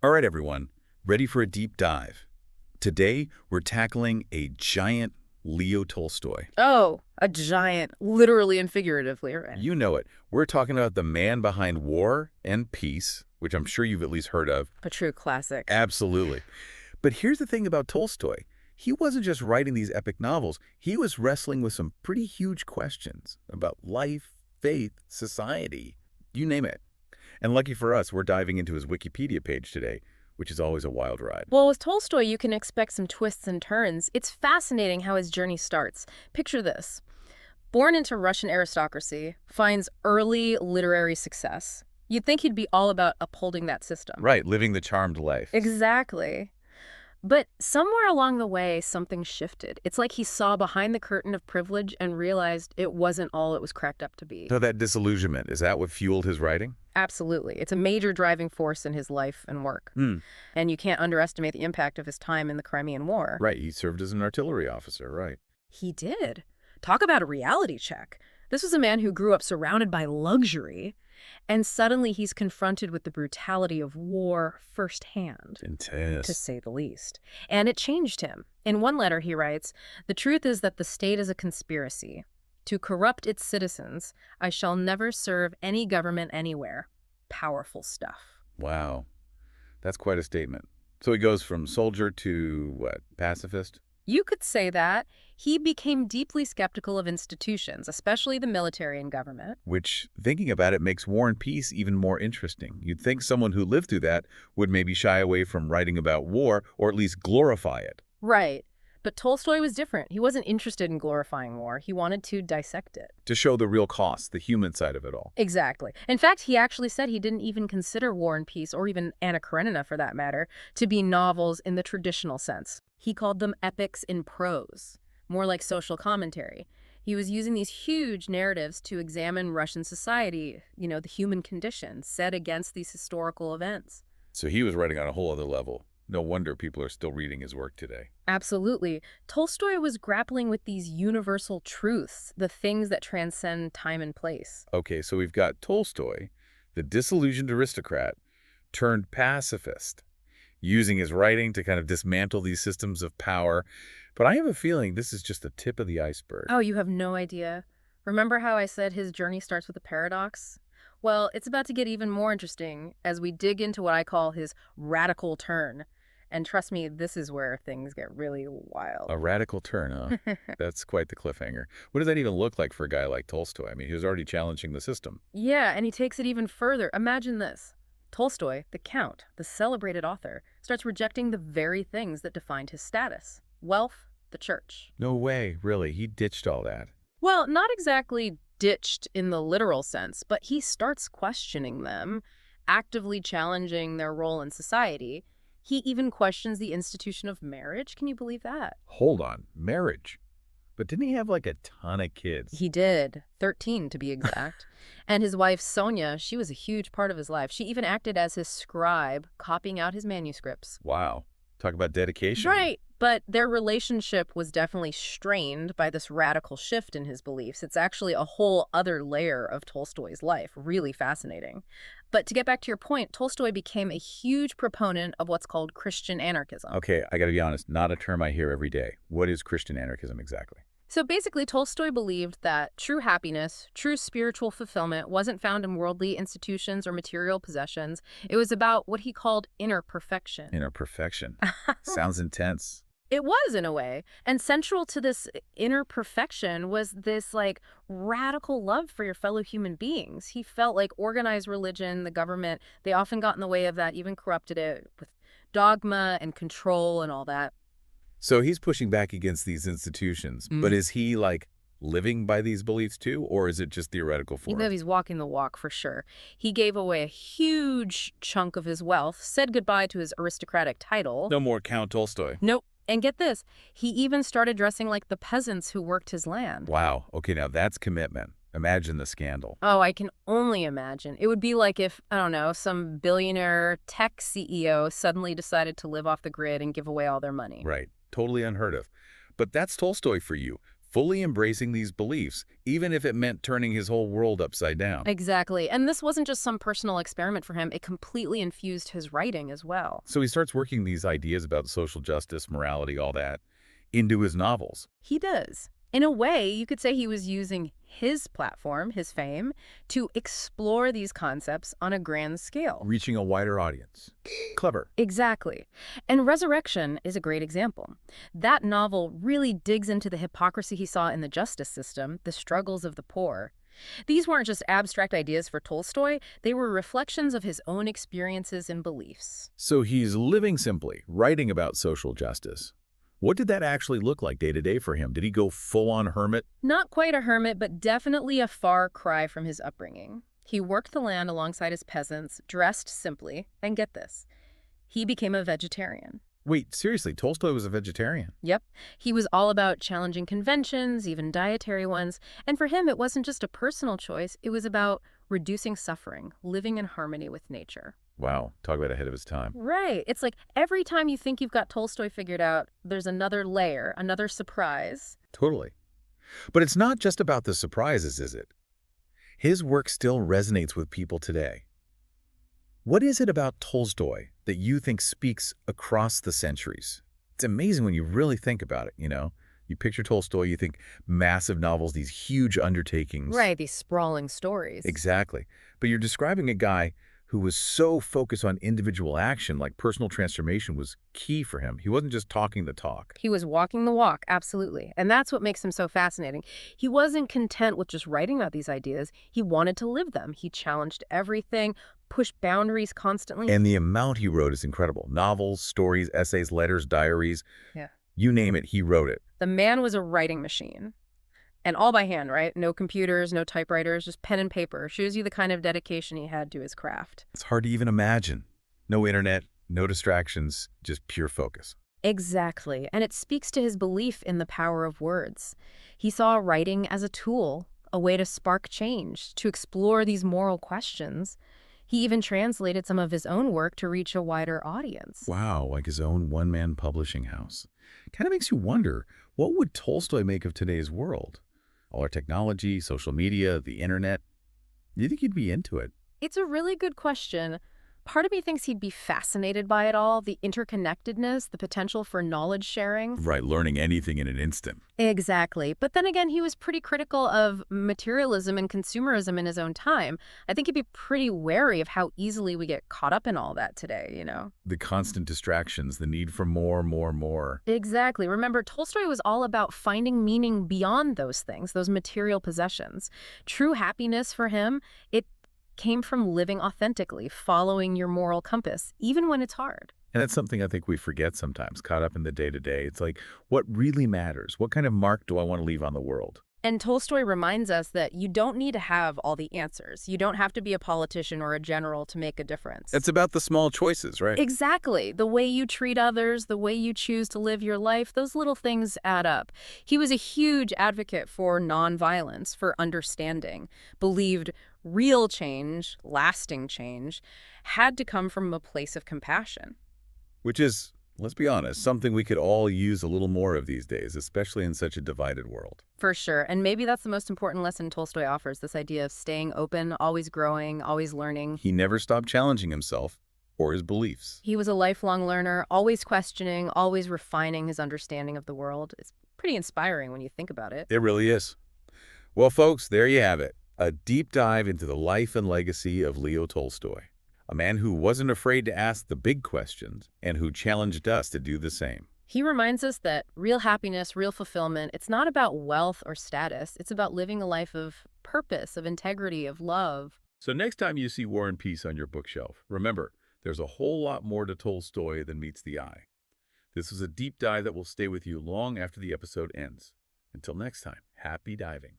All right, everyone, ready for a deep dive. Today, we're tackling a giant Leo Tolstoy. Oh, a giant, literally and figuratively, right? You know it. We're talking about the man behind War and Peace, which I'm sure you've at least heard of. A true classic. Absolutely. But here's the thing about Tolstoy. He wasn't just writing these epic novels. He was wrestling with some pretty huge questions about life, faith, society, you name it. And lucky for us, we're diving into his Wikipedia page today, which is always a wild ride. Well, with Tolstoy, you can expect some twists and turns. It's fascinating how his journey starts. Picture this. Born into Russian aristocracy, finds early literary success. You'd think he'd be all about upholding that system. Right, living the charmed life. Exactly. But somewhere along the way, something shifted. It's like he saw behind the curtain of privilege and realized it wasn't all it was cracked up to be. So that disillusionment, is that what fueled his writing? Absolutely. It's a major driving force in his life and work. And you can't underestimate the impact of his time in the Crimean War. Right, he served as an artillery officer, right. He did. Talk about a reality check. This was a man who grew up surrounded by luxury, and suddenly he's confronted with the brutality of war firsthand, Intense. to say the least. And it changed him. In one letter, he writes, "The truth is that the state is a conspiracy. To corrupt its citizens, I shall never serve any government anywhere." Powerful stuff. Wow, that's quite a statement. So he goes from soldier to, what, pacifist? You could say that. He became deeply skeptical of institutions, especially the military and government. Which, thinking about it, makes War and Peace even more interesting. You'd think someone who lived through that would maybe shy away from writing about war, or at least glorify it. Right. But Tolstoy was different. He wasn't interested in glorifying war. He wanted to dissect it. To show the real cost, the human side of it all. Exactly. In fact, he actually said he didn't even consider War and Peace, or even Anna Karenina for that matter, to be novels in the traditional sense. He called them epics in prose, more like social commentary. He was using these huge narratives to examine Russian society, the human condition, set against these historical events. So he was writing on a whole other level. No wonder people are still reading his work today. Absolutely. Tolstoy was grappling with these universal truths, the things that transcend time and place. Okay, so we've got Tolstoy, the disillusioned aristocrat, turned pacifist, using his writing to kind of dismantle these systems of power. But I have a feeling this is just the tip of the iceberg. Oh, you have no idea. Remember how I said his journey starts with a paradox? Well, it's about to get even more interesting as we dig into what I call his radical turn. And trust me, this is where things get really wild. A radical turn, huh? That's quite the cliffhanger. What does that even look like for a guy like Tolstoy? I mean, he was already challenging the system. Yeah, and he takes it even further. Imagine this. Tolstoy, the Count, the celebrated author, starts rejecting the very things that defined his status. Wealth, the church. No way, really. He ditched all that. Well, not exactly ditched in the literal sense, but he starts questioning them, actively challenging their role in society. He even questions the institution of marriage. Can you believe that? Hold on, marriage? But didn't he have like a ton of kids? He did, 13 to be exact. And his wife, Sonia, she was a huge part of his life. She even acted as his scribe, copying out his manuscripts. Wow. Talk about dedication. Right. But their relationship was definitely strained by this radical shift in his beliefs. It's actually a whole other layer of Tolstoy's life. Really fascinating. But to get back to your point, Tolstoy became a huge proponent of what's called Christian anarchism. Okay, I gotta be honest, not a term I hear every day. What is Christian anarchism exactly? So basically, Tolstoy believed that true happiness, true spiritual fulfillment wasn't found in worldly institutions or material possessions. It was about what he called inner perfection. Inner perfection. Sounds intense. It was, in a way. And central to this inner perfection was this, radical love for your fellow human beings. He felt like organized religion, the government, they often got in the way of that, even corrupted it with dogma and control and all that. So he's pushing back against these institutions, but is he, living by these beliefs too, or is it just theoretical for him? He's walking the walk for sure. He gave away a huge chunk of his wealth, said goodbye to his aristocratic title. No more Count Tolstoy. Nope. And get this, he even started dressing like the peasants who worked his land. Wow. Okay, now that's commitment. Imagine the scandal. Oh, I can only imagine. It would be like if, I don't know, some billionaire tech CEO suddenly decided to live off the grid and give away all their money. Right. Totally unheard of. But that's Tolstoy for you. fully embracing these beliefs, even if it meant turning his whole world upside down. Exactly. And this wasn't just some personal experiment for him. It completely infused his writing as well. So he starts working these ideas about social justice, morality, all that, into his novels. He does. In a way, you could say he was using his platform, his fame, to explore these concepts on a grand scale. Reaching a wider audience. Clever. Exactly. And Resurrection is a great example. That novel really digs into the hypocrisy he saw in the justice system, the struggles of the poor. These weren't just abstract ideas for Tolstoy, they were reflections of his own experiences and beliefs. So he's living simply, writing about social justice. What did that actually look like day to day for him? Did he go full-on hermit? Not quite a hermit, but definitely a far cry from his upbringing. He worked the land alongside his peasants, dressed simply, and get this, he became a vegetarian. Wait, seriously, Tolstoy was a vegetarian? Yep. He was all about challenging conventions, even dietary ones. And for him, it wasn't just a personal choice. It was about reducing suffering, living in harmony with nature. Wow, talk about ahead of his time. Right. It's like every time you think you've got Tolstoy figured out, there's another layer, another surprise. Totally. But it's not just about the surprises, is it? His work still resonates with people today. What is it about Tolstoy that you think speaks across the centuries? It's amazing when you really think about it, you know? You picture Tolstoy, you think massive novels, these huge undertakings. Right, these sprawling stories. Exactly. But you're describing a guy who was so focused on individual action, like personal transformation was key for him. He wasn't just talking the talk. He was walking the walk, absolutely. And that's what makes him so fascinating. He wasn't content with just writing about these ideas. He wanted to live them. He challenged everything, pushed boundaries constantly. And the amount he wrote is incredible. Novels, stories, essays, letters, diaries. Yeah. You name it, he wrote it. The man was a writing machine. And all by hand, right? No computers, no typewriters, just pen and paper. Shows you the kind of dedication he had to his craft. It's hard to even imagine. No internet, no distractions, just pure focus. Exactly. And it speaks to his belief in the power of words. He saw writing as a tool, a way to spark change, to explore these moral questions. He even translated some of his own work to reach a wider audience. Wow, like his own one-man publishing house. Kind of makes you wonder, what would Tolstoy make of today's world? All our technology, social media, the internet. Do you think he'd be into it? It's a really good question. Part of me thinks he'd be fascinated by it all, the interconnectedness, the potential for knowledge sharing. Right, learning anything in an instant. Exactly. But then again, he was pretty critical of materialism and consumerism in his own time. I think he'd be pretty wary of how easily we get caught up in all that today, you know? The constant distractions, the need for more, more, more. Exactly. Remember, Tolstoy was all about finding meaning beyond those things, those material possessions. True happiness for him, it came from living authentically, following your moral compass, even when it's hard. And that's something I think we forget sometimes, caught up in the day-to-day. It's like, what really matters? What kind of mark do I want to leave on the world? And Tolstoy reminds us that you don't need to have all the answers. You don't have to be a politician or a general to make a difference. It's about the small choices, right? Exactly. The way you treat others, the way you choose to live your life, those little things add up. He was a huge advocate for nonviolence, for understanding, believed real change, lasting change, had to come from a place of compassion. Which is, let's be honest, something we could all use a little more of these days, especially in such a divided world. For sure. And maybe that's the most important lesson Tolstoy offers, this idea of staying open, always growing, always learning. He never stopped challenging himself or his beliefs. He was a lifelong learner, always questioning, always refining his understanding of the world. It's pretty inspiring when you think about it. It really is. Well, folks, there you have it. A deep dive into the life and legacy of Leo Tolstoy, a man who wasn't afraid to ask the big questions and who challenged us to do the same. He reminds us that real happiness, real fulfillment, it's not about wealth or status. It's about living a life of purpose, of integrity, of love. So next time you see War and Peace on your bookshelf, remember, there's a whole lot more to Tolstoy than meets the eye. This was a deep dive that will stay with you long after the episode ends. Until next time, happy diving.